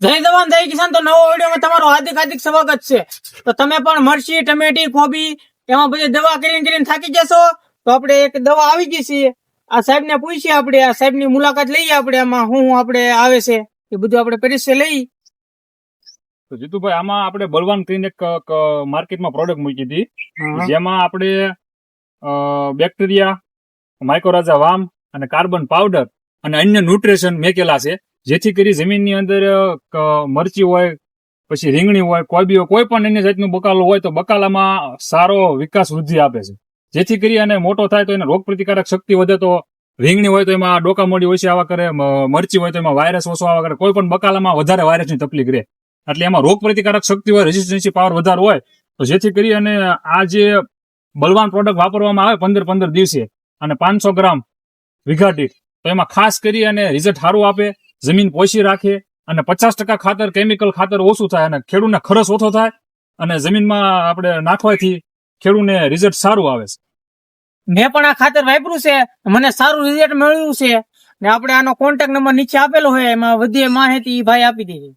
જય જવાન જય કિસાન. તો નવો વિડીયોમાં તમારું હાર્દિક સ્વાગત છે. તો તમે પણ મરચી, ટમેટી, કોબી એમાં બધી દવા કરીને થાકી જશો. તો આપણે એક દવા આવી ગઈ છે. આ સાહેબ ને પૂછીએ, આપણે આ સાહેબ ની મુલાકાત લઈએ. આપણે આમાં શું આપણે આવે છે એ બધું આપણે પરીક્ષા લઈ. તો જીતુભાઈ, આમાં આપણે બળવાન કરીને એક માર્કેટમાં પ્રોડક્ટ મૂકી હતી, જેમાં આપણે બેક્ટેરિયા, માઇકોરાઝા વામ અને કાર્બન પાવડર અને અન્ય ન્યુટ્રિશન મેકેલા છે, જેથી કરી જમીનની અંદર મરચી હોય, પછી રીંગણી હોય, કોબી હોય, કોઈ પણ અન્ય જાતનું બકાલો હોય તો બકાલામાં સારો વિકાસ વૃદ્ધિ આપે છે. જેથી કરી અને મોટો થાય તો એને રોગ પ્રતિકારક શક્તિ વધે. તો રીંગણી હોય તો એમાં ડોકા મોડી ઓછી આવા કરે, મરચી હોય તો એમાં વાયરસ ઓછો આવા કરે, કોઈ પણ બકાલામાં વધારે વાયરસની તકલીફ રહે. એટલે એમાં રોગ પ્રતિકારક શક્તિ હોય, રેઝિસ્ટન્સી પાવર વધારે હોય. તો જેથી કરી અને આ જે બલવાન પ્રોડક્ટ વાપરવામાં આવે 15 દિવસે અને 500 ગ્રામ વીઘા દીઠ, તો એમાં ખાસ કરી અને રિઝલ્ટ સારું આપે, જમીન પોષી રાખે અને 50% ખાતર, કેમિકલ ખાતર ઓછું થાય અને ખેડૂતને ખર્ચ ઓછો થાય અને જમીનમાં આપણે નાખવાથી ખેડૂતને રિઝલ્ટ સારું આવે છે. મેં પણ આ ખાતર વાપર્યું છે, મને સારું રિઝલ્ટ મળ્યું છે. ને આપણે આનો કોન્ટેક્ટ નંબર નીચે આપેલો હોય, એમાં વધુ માહિતી ભાઈ આપી દીધી.